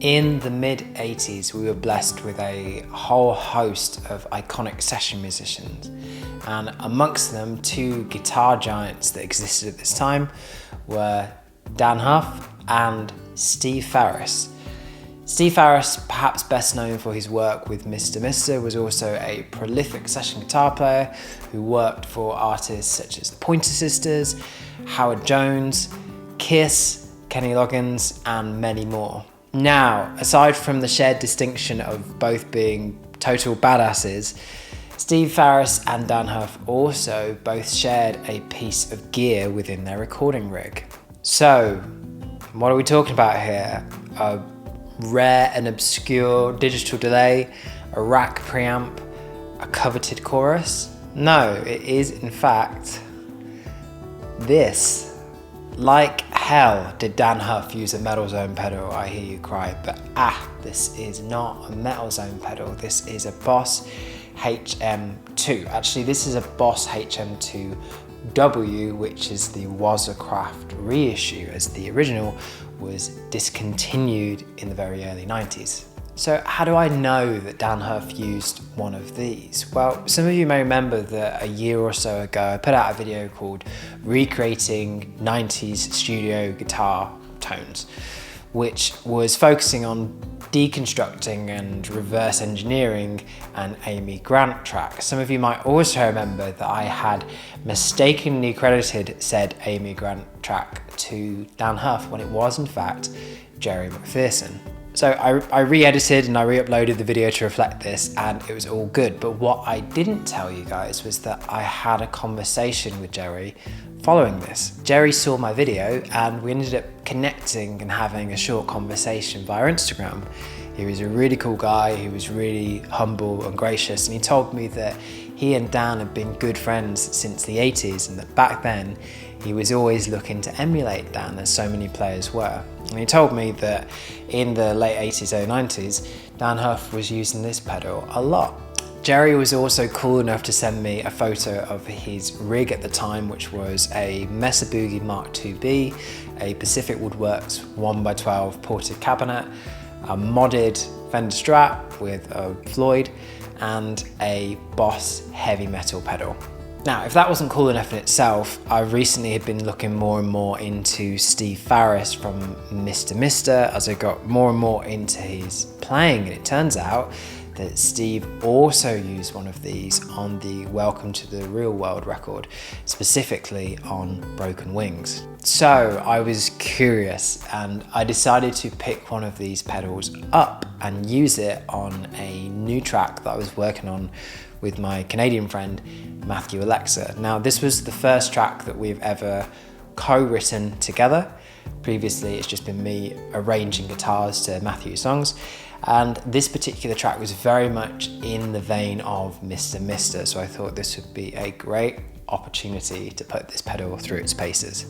In the mid-80s, we were blessed with a whole host of iconic session musicians, and amongst them, two guitar giants that existed at this time were Dann Huff and Steve Farris. Steve Farris, perhaps best known for his work with Mr. was also a prolific session guitar player who worked for artists such as the Pointer Sisters, Howard Jones, Kiss, Kenny Loggins, and many more. Now, aside from the shared distinction of both being total badasses, Steve Farris and Dann Huff also both shared a piece of gear within their recording rig. So, what are we talking about here? A rare and obscure digital delay, a rack preamp, a coveted chorus? No, it is in fact this. Like hell did Dann Huff use a Metal Zone pedal, I hear you cry, but this is not a Metal Zone pedal, this is a Boss HM2. Actually, this is a Boss HM2W, which is the Wazacraft reissue, as the original was discontinued in the very early 90s. So how do I know that Dann Huff used one of these? Well, some of you may remember that a year or so ago I put out a video called Recreating 90s Studio Guitar Tones, which was focusing on deconstructing and reverse engineering an Amy Grant track. Some of you might also remember that I had mistakenly credited said Amy Grant track to Dann Huff when it was in fact Jerry McPherson. So I re-edited and I re-uploaded the video to reflect this, and it was all good. But what I didn't tell you guys was that I had a conversation with Jerry following this. Jerry saw my video and we ended up connecting and having a short conversation via Instagram. He was a really cool guy, he was really humble and gracious, and he told me that he and Dan had been good friends since the 80s, and that back then he was always looking to emulate Dan, as so many players were. And he told me that in the late 80s, early 90s, Dann Huff was using this pedal a lot. Jerry was also cool enough to send me a photo of his rig at the time, which was a Mesa Boogie Mark IIB, a Pacific Woodworks 1x12 ported cabinet, a modded Fender Strat with a Floyd, and a Boss heavy metal pedal. Now, if that wasn't cool enough in itself, I recently had been looking more and more into Steve Farris from Mr. as I got more and more into his playing, and it turns out that Steve also used one of these on the Welcome to the Real World record, specifically on Broken Wings. So I was curious and I decided to pick one of these pedals up and use it on a new track that I was working on with my Canadian friend Matthew Alexa. Now, this was the first track that we've ever co-written together. Previously, it's just been me arranging guitars to Matthew's songs, and this particular track was very much in the vein of Mr. So I thought this would be a great opportunity to put this pedal through its paces.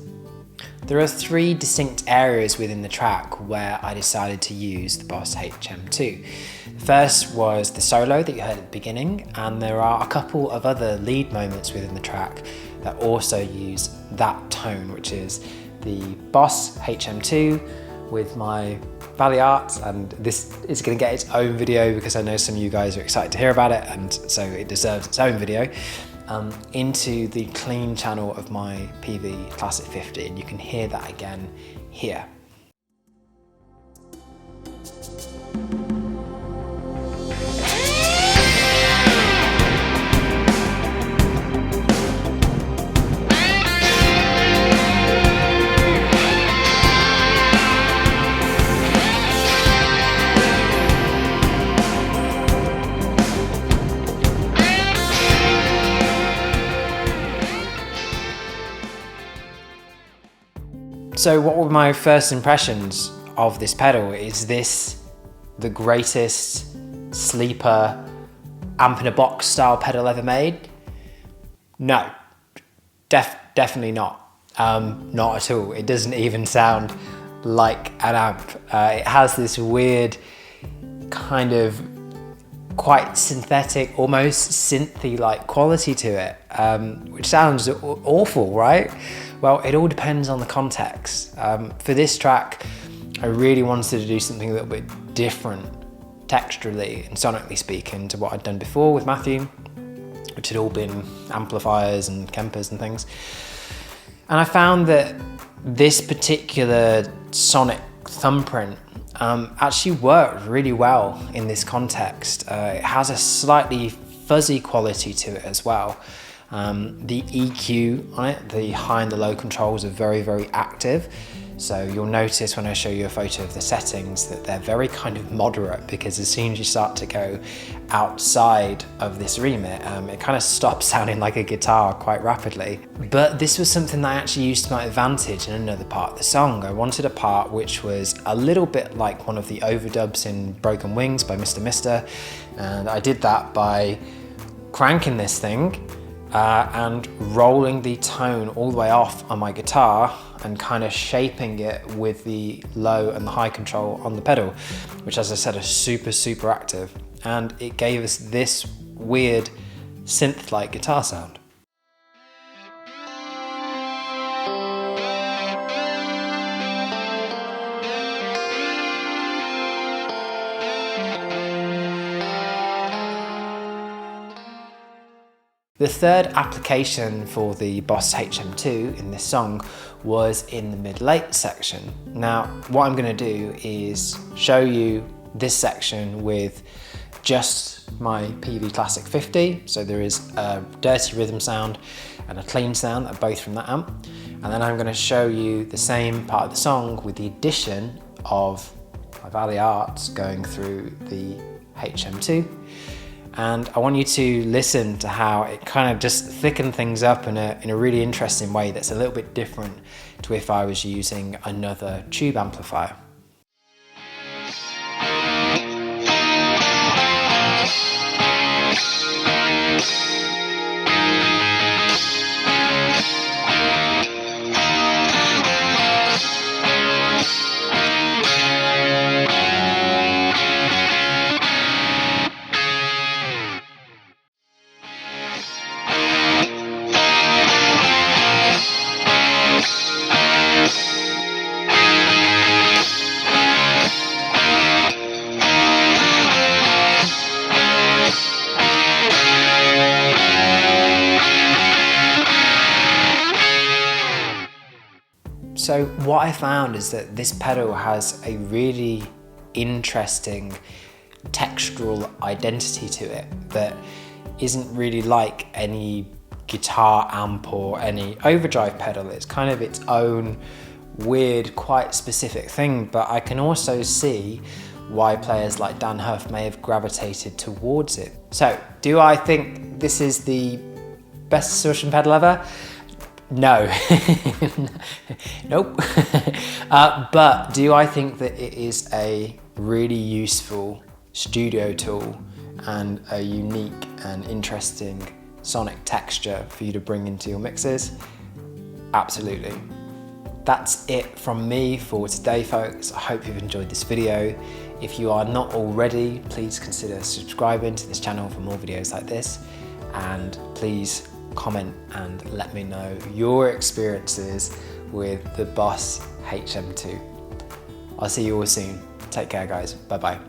There are three distinct areas within the track where I decided to use the Boss HM2. The first was the solo that you heard at the beginning, and there are a couple of other lead moments within the track that also use that tone, which is the Boss HM2 with my Valley Art, and this is going to get its own video because I know some of you guys are excited to hear about it, and so it deserves its own video. Into the clean channel of my Peavey Classic 50, and you can hear that again here. So what were my first impressions of this pedal? Is this the greatest sleeper amp in a box style pedal ever made? No, definitely not. Not at all. It doesn't even sound like an amp. It has this weird kind of quite synthetic, almost synthy like quality to it, which sounds awful, right? Well, it all depends on the context. For this track, I really wanted to do something a little bit different texturally and sonically speaking to what I'd done before with Matthew, which had all been amplifiers and Kempers and things. And I found that this particular sonic thumbprint actually worked really well in this context. It has a slightly fuzzy quality to it as well. The EQ on it, the high and the low controls are very, very active. So you'll notice when I show you a photo of the settings that they're very kind of moderate, because as soon as you start to go outside of this remit, it kind of stops sounding like a guitar quite rapidly. But this was something that I actually used to my advantage in another part of the song. I wanted a part which was a little bit like one of the overdubs in Broken Wings by Mr. And I did that by cranking this thing and rolling the tone all the way off on my guitar and kind of shaping it with the low and the high control on the pedal, which, as I said, are super, super active. And it gave us this weird synth-like guitar sound. The third application for the Boss HM2 in this song was in the mid-late section. Now, what I'm going to do is show you this section with just my Peavey Classic 50. So there is a dirty rhythm sound and a clean sound that are both from that amp. And then I'm going to show you the same part of the song with the addition of my Valley Arts going through the HM2. And I want you to listen to how it kind of just thickened things up in a really interesting way that's a little bit different to if I was using another tube amplifier. So what I found is that this pedal has a really interesting textural identity to it that isn't really like any guitar amp or any overdrive pedal. It's kind of its own weird, quite specific thing, but I can also see why players like Dann Huff may have gravitated towards it. So, do I think this is the best distortion pedal ever? No. Nope. But do I think that it is a really useful studio tool and a unique and interesting sonic texture for you to bring into your mixes? Absolutely. That's it from me for today, folks. I hope you've enjoyed this video. If you are not already, please consider subscribing to this channel for more videos like this, and please comment and let me know your experiences with the Boss HM2. I'll see you all soon. Take care, guys. Bye-bye.